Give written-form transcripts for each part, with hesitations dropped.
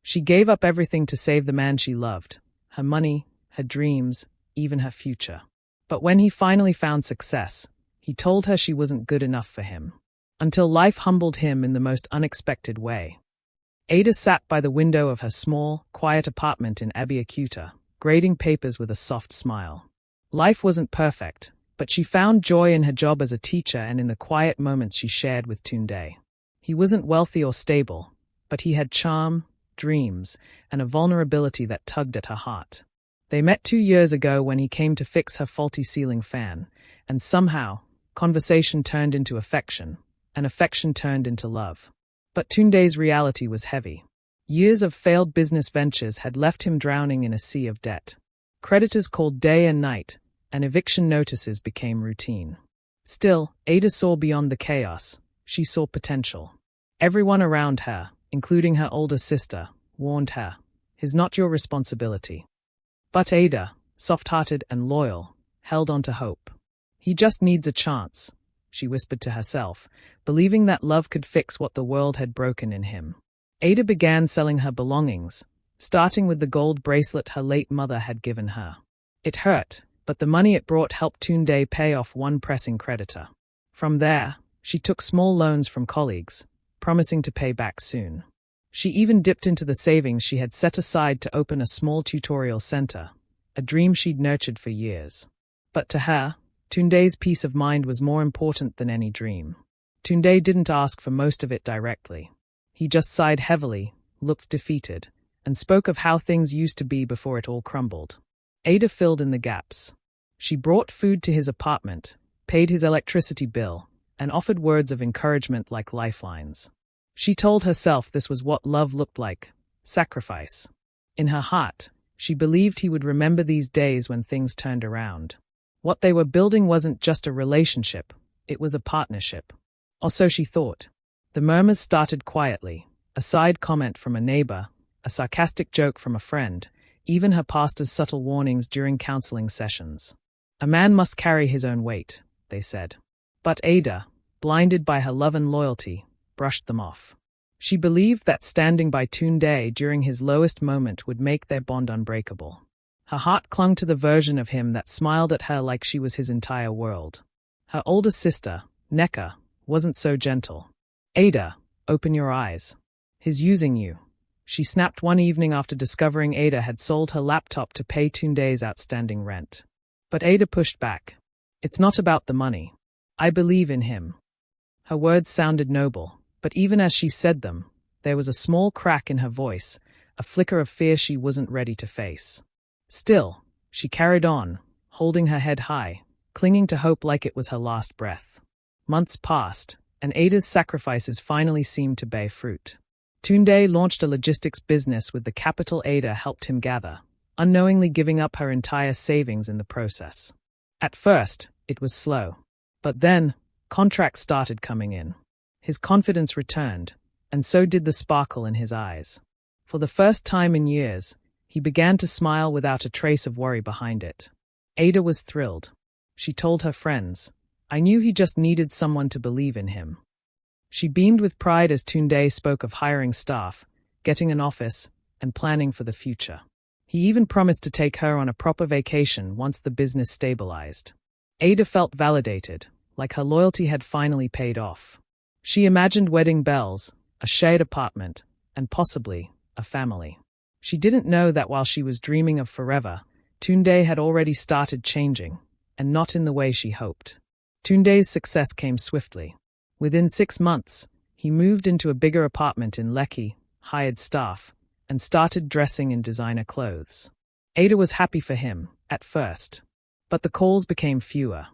She gave up everything to save the man she loved, her money, her dreams, even her future. But when he finally found success, he told her she wasn't good enough for him. Until life humbled him in the most unexpected way. Ada sat by the window of her small, quiet apartment in Abeokuta, grading papers with a soft smile. Life wasn't perfect, but she found joy in her job as a teacher and in the quiet moments she shared with Tunde. He wasn't wealthy or stable, but he had charm, dreams, and a vulnerability that tugged at her heart. They met 2 years ago when he came to fix her faulty ceiling fan, and somehow, conversation turned into affection, and affection turned into love. But Tunde's reality was heavy. Years of failed business ventures had left him drowning in a sea of debt. Creditors called day and night, and eviction notices became routine. Still, Ada saw beyond the chaos. She saw potential. Everyone around her, including her older sister, warned her, "It's not your responsibility." But Ada, soft-hearted and loyal, held on to hope. "He just needs a chance," she whispered to herself, believing that love could fix what the world had broken in him. Ada began selling her belongings, starting with the gold bracelet her late mother had given her. It hurt, but the money it brought helped Tunde pay off one pressing creditor. From there, she took small loans from colleagues, promising to pay back soon. She even dipped into the savings she had set aside to open a small tutorial center, a dream she'd nurtured for years. But to her, Tunde's peace of mind was more important than any dream. Tunde didn't ask for most of it directly. He just sighed heavily, looked defeated, and spoke of how things used to be before it all crumbled. Ada filled in the gaps. She brought food to his apartment, paid his electricity bill, and offered words of encouragement like lifelines. She told herself this was what love looked like, sacrifice. In her heart, she believed he would remember these days when things turned around. What they were building wasn't just a relationship, it was a partnership. Or so she thought. The murmurs started quietly, a side comment from a neighbor, a sarcastic joke from a friend, even her pastor's subtle warnings during counseling sessions. A man must carry his own weight, they said. But Ada, blinded by her love and loyalty, brushed them off. She believed that standing by Tunde during his lowest moment would make their bond unbreakable. Her heart clung to the version of him that smiled at her like she was his entire world. Her older sister, Neka, wasn't so gentle. "Ada, open your eyes. He's using you," she snapped one evening after discovering Ada had sold her laptop to pay Tunde's outstanding rent. But Ada pushed back. "It's not about the money. I believe in him." Her words sounded noble, but even as she said them, there was a small crack in her voice, a flicker of fear she wasn't ready to face. Still, she carried on, holding her head high, clinging to hope like it was her last breath. Months passed, and Ada's sacrifices finally seemed to bear fruit. Tunde launched a logistics business with the capital Ada helped him gather, unknowingly giving up her entire savings in the process. At first, it was slow. But then, contracts started coming in. His confidence returned, and so did the sparkle in his eyes. For the first time in years, he began to smile without a trace of worry behind it. Ada was thrilled. She told her friends, "I knew he just needed someone to believe in him." She beamed with pride as Tunde spoke of hiring staff, getting an office, and planning for the future. He even promised to take her on a proper vacation once the business stabilized. Ada felt validated, like her loyalty had finally paid off. She imagined wedding bells, a shared apartment, and possibly a family. She didn't know that while she was dreaming of forever, Tunde had already started changing, and not in the way she hoped. Tunde's success came swiftly. Within 6 months, he moved into a bigger apartment in Lekki, hired staff, and started dressing in designer clothes. Ada was happy for him, at first. But the calls became fewer.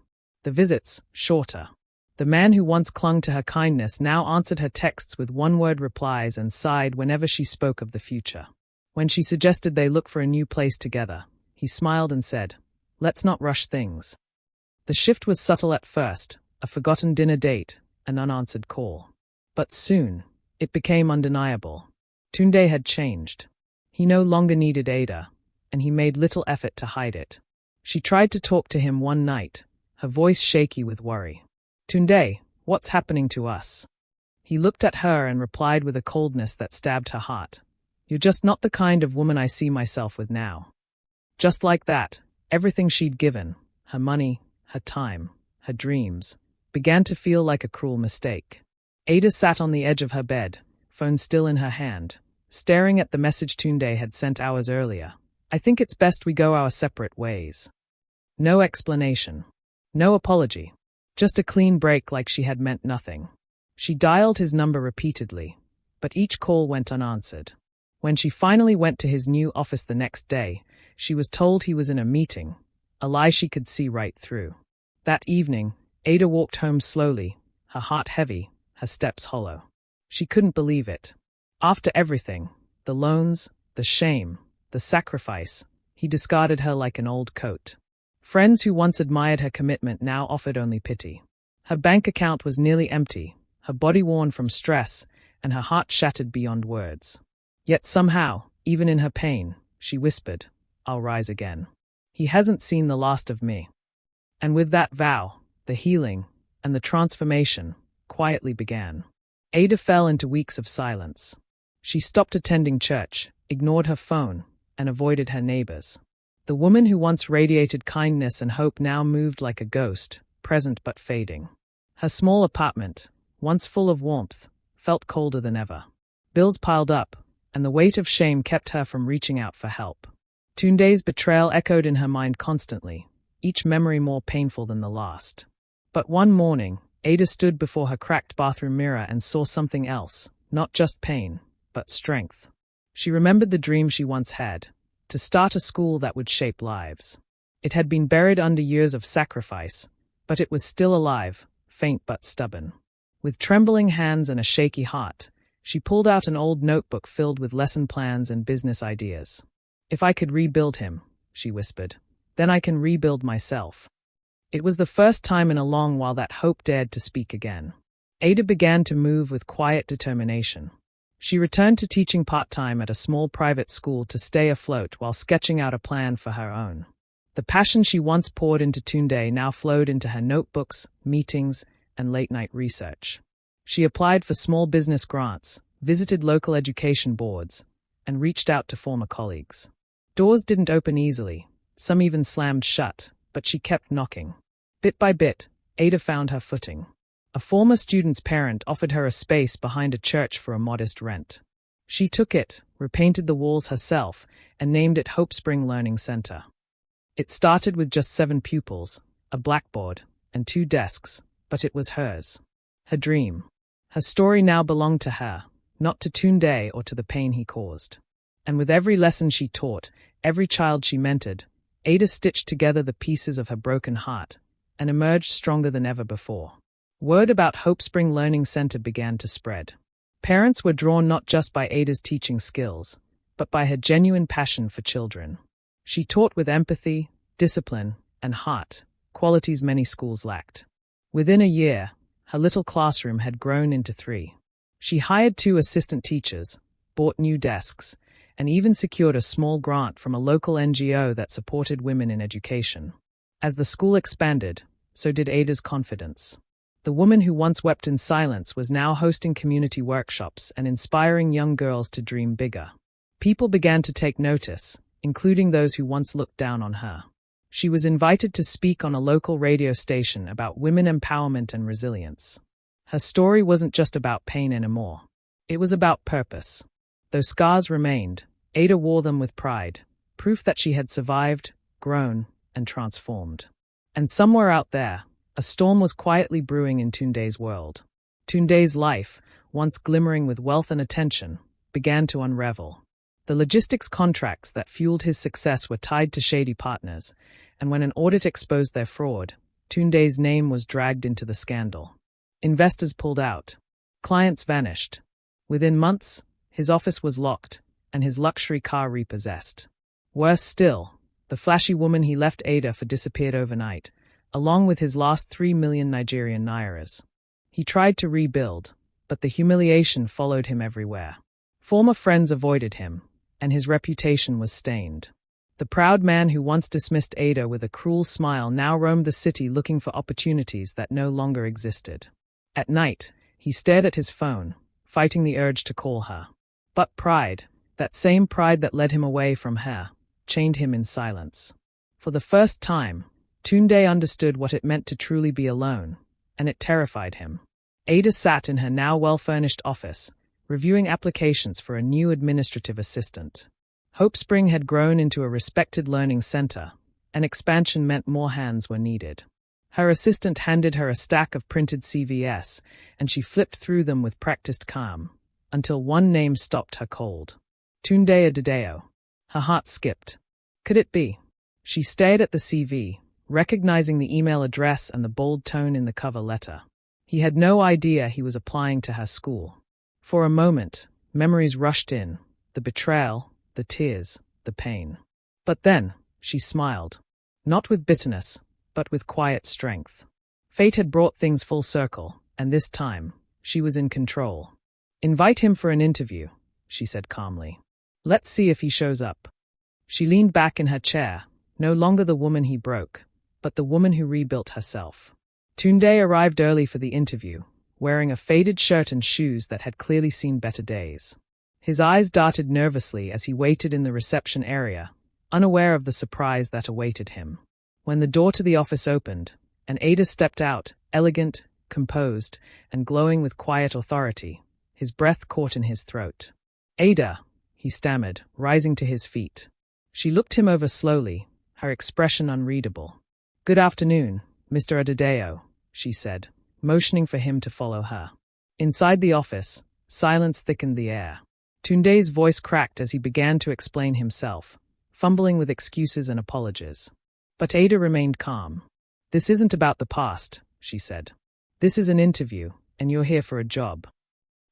The visits, shorter. The man who once clung to her kindness now answered her texts with one-word replies and sighed whenever she spoke of the future. When she suggested they look for a new place together, he smiled and said, "Let's not rush things." The shift was subtle at first, a forgotten dinner date, an unanswered call. But soon, it became undeniable. Tunde had changed. He no longer needed Ada, and he made little effort to hide it. She tried to talk to him one night, her voice shaky with worry. "Tunde, what's happening to us?" He looked at her and replied with a coldness that stabbed her heart. You're just not the kind of woman I see myself with now. Just like that, everything she'd given, her money, her time, her dreams, began to feel like a cruel mistake. Ada sat on the edge of her bed, phone still in her hand, staring at the message Tunde had sent hours earlier. I think it's best we go our separate ways. No explanation. No apology. Just a clean break like she had meant nothing. She dialed his number repeatedly, but each call went unanswered. When she finally went to his new office the next day, she was told he was in a meeting, a lie she could see right through. That evening, Ada walked home slowly, her heart heavy, her steps hollow. She couldn't believe it. After everything, the loans, the shame, the sacrifice, he discarded her like an old coat. Friends who once admired her commitment now offered only pity. Her bank account was nearly empty, her body worn from stress, and her heart shattered beyond words. Yet somehow, even in her pain, she whispered, I'll rise again. He hasn't seen the last of me. And with that vow, the healing, and the transformation, quietly began. Ada fell into weeks of silence. She stopped attending church, ignored her phone, and avoided her neighbors. The woman who once radiated kindness and hope now moved like a ghost, present but fading. Her small apartment, once full of warmth, felt colder than ever. Bills piled up, and the weight of shame kept her from reaching out for help. Tunde's betrayal echoed in her mind constantly, each memory more painful than the last. But one morning, Ada stood before her cracked bathroom mirror and saw something else, not just pain, but strength. She remembered the dream she once had, to start a school that would shape lives. It had been buried under years of sacrifice, but it was still alive, faint but stubborn. With trembling hands and a shaky heart, she pulled out an old notebook filled with lesson plans and business ideas. If I could rebuild him, she whispered, then I can rebuild myself. It was the first time in a long while that hope dared to speak again. Ada began to move with quiet determination. She returned to teaching part-time at a small private school to stay afloat while sketching out a plan for her own. The passion she once poured into Tunde now flowed into her notebooks, meetings, and late-night research. She applied for small business grants, visited local education boards, and reached out to former colleagues. Doors didn't open easily, some even slammed shut, but she kept knocking. Bit by bit, Ada found her footing. A former student's parent offered her a space behind a church for a modest rent. She took it, repainted the walls herself, and named it Hope Spring Learning Center. It started with just 7 pupils, a blackboard, and 2 desks, but it was hers. Her dream. Her story now belonged to her, not to Tunde or to the pain he caused. And with every lesson she taught, every child she mentored, Ada stitched together the pieces of her broken heart and emerged stronger than ever before. Word about Hope Spring Learning Center began to spread. Parents were drawn not just by Ada's teaching skills, but by her genuine passion for children. She taught with empathy, discipline, and heart, qualities many schools lacked. Within a year, her little classroom had grown into 3. She hired 2 assistant teachers, bought new desks, and even secured a small grant from a local NGO that supported women in education. As the school expanded, so did Ada's confidence. The woman who once wept in silence was now hosting community workshops and inspiring young girls to dream bigger. People began to take notice, including those who once looked down on her. She was invited to speak on a local radio station about women empowerment and resilience. Her story wasn't just about pain anymore. It was about purpose. Though scars remained, Ada wore them with pride, proof that she had survived, grown, and transformed. And somewhere out there, a storm was quietly brewing in Tunde's world. Tunde's life, once glimmering with wealth and attention, began to unravel. The logistics contracts that fueled his success were tied to shady partners, and when an audit exposed their fraud, Tunde's name was dragged into the scandal. Investors pulled out. Clients vanished. Within months, his office was locked, and his luxury car repossessed. Worse still, the flashy woman he left Ada for disappeared overnight, along with his last 3 million Nigerian nairas. He tried to rebuild, but the humiliation followed him everywhere. Former friends avoided him, and his reputation was stained. The proud man who once dismissed Ada with a cruel smile now roamed the city looking for opportunities that no longer existed. At night, he stared at his phone, fighting the urge to call her. But pride, That same pride that led him away from her chained him in silence. For the first time, Tunde understood what it meant to truly be alone, and it terrified him. Ada sat in her now well-furnished office, reviewing applications for a new administrative assistant. Hope Spring had grown into a respected learning center, and expansion meant more hands were needed. Her assistant handed her a stack of printed CVs, and she flipped through them with practiced calm, until one name stopped her cold. Tunde Adedeo. Her heart skipped. Could it be? She stared at the CV, recognizing the email address and the bold tone in the cover letter. He had no idea he was applying to her school. For a moment, memories rushed in, the betrayal, the tears, the pain. But then, she smiled. Not with bitterness, but with quiet strength. Fate had brought things full circle, and this time, she was in control. Invite him for an interview, she said calmly. Let's see if he shows up. She leaned back in her chair, no longer the woman he broke, but the woman who rebuilt herself. Tunde arrived early for the interview, wearing a faded shirt and shoes that had clearly seen better days. His eyes darted nervously as he waited in the reception area, unaware of the surprise that awaited him. When the door to the office opened, and Ada stepped out, elegant, composed, and glowing with quiet authority, his breath caught in his throat. Ada, he stammered, rising to his feet. She looked him over slowly, her expression unreadable. Good afternoon, Mr. Adedeo, she said, motioning for him to follow her. Inside the office, silence thickened the air. Tunde's voice cracked as he began to explain himself, fumbling with excuses and apologies. But Ada remained calm. This isn't about the past, she said. This is an interview, and you're here for a job.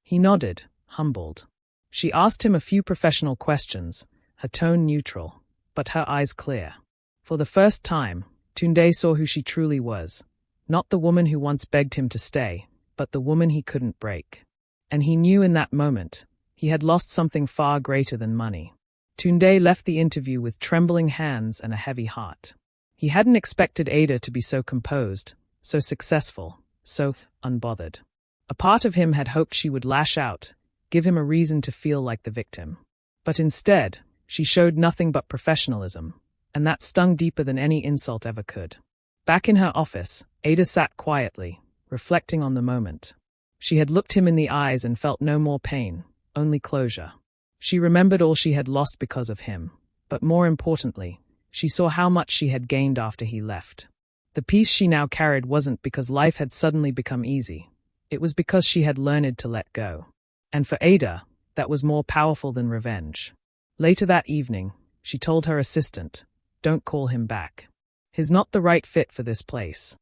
He nodded, humbled. She asked him a few professional questions, her tone neutral, but her eyes clear. For the first time, Tunde saw who she truly was. Not the woman who once begged him to stay, but the woman he couldn't break. And he knew in that moment, he had lost something far greater than money. Tunde left the interview with trembling hands and a heavy heart. He hadn't expected Ada to be so composed, so successful, so unbothered. A part of him had hoped she would lash out, give him a reason to feel like the victim. But instead, she showed nothing but professionalism, and that stung deeper than any insult ever could. Back in her office, Ada sat quietly, reflecting on the moment. She had looked him in the eyes and felt no more pain, only closure. She remembered all she had lost because of him, but more importantly, she saw how much she had gained after he left. The peace she now carried wasn't because life had suddenly become easy. It was because she had learned to let go. And for Ada, that was more powerful than revenge. Later that evening, she told her assistant, "Don't call him back. He's not the right fit for this place."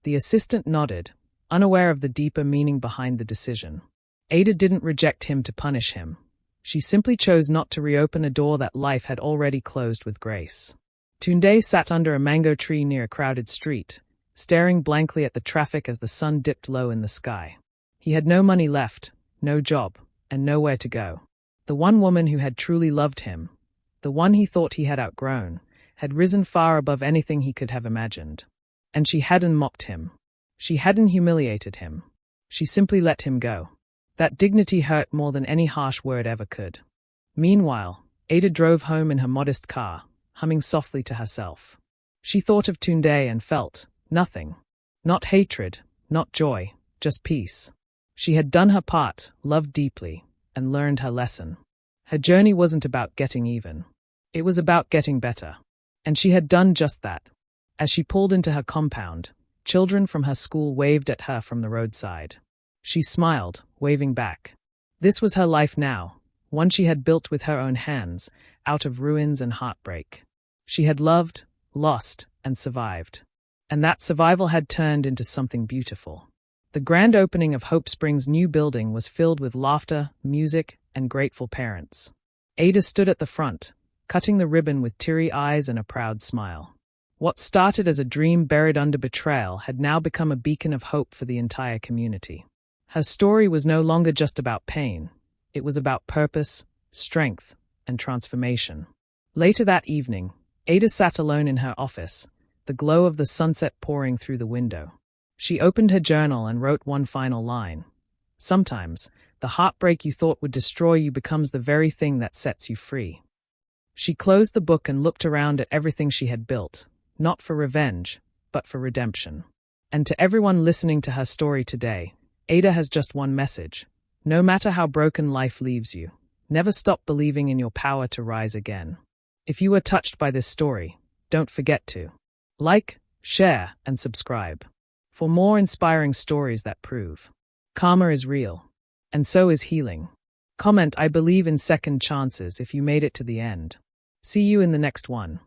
The assistant nodded, unaware of the deeper meaning behind the decision. Ada didn't reject him to punish him. She simply chose not to reopen a door that life had already closed with grace. Tunde sat under a mango tree near a crowded street, staring blankly at the traffic as the sun dipped low in the sky. He had no money left, no job, and nowhere to go. The one woman who had truly loved him, the one he thought he had outgrown, had risen far above anything he could have imagined. And she hadn't mocked him. She hadn't humiliated him. She simply let him go. That dignity hurt more than any harsh word ever could. Meanwhile, Ada drove home in her modest car, humming softly to herself. She thought of Tunde and felt nothing. Not hatred, not joy, just peace. She had done her part, loved deeply, and learned her lesson. Her journey wasn't about getting even. It was about getting better. And she had done just that. As she pulled into her compound, children from her school waved at her from the roadside. She smiled, waving back. This was her life now, one she had built with her own hands, out of ruins and heartbreak. She had loved, lost, and survived. And that survival had turned into something beautiful. The grand opening of Hope Springs' new building was filled with laughter, music, and grateful parents. Ada stood at the front, cutting the ribbon with teary eyes and a proud smile. What started as a dream buried under betrayal had now become a beacon of hope for the entire community. Her story was no longer just about pain. It was about purpose, strength, and transformation. Later that evening, Ada sat alone in her office, the glow of the sunset pouring through the window. She opened her journal and wrote one final line. Sometimes, The heartbreak you thought would destroy you becomes the very thing that sets you free. She closed the book and looked around at everything she had built, not for revenge, but for redemption. And to everyone listening to her story today, Ada has just one message. No matter how broken life leaves you, never stop believing in your power to rise again. If you were touched by this story, don't forget to like, share, and subscribe for more inspiring stories that prove karma is real, and so is healing. Comment, "I believe in second chances" if you made it to the end. See you in the next one.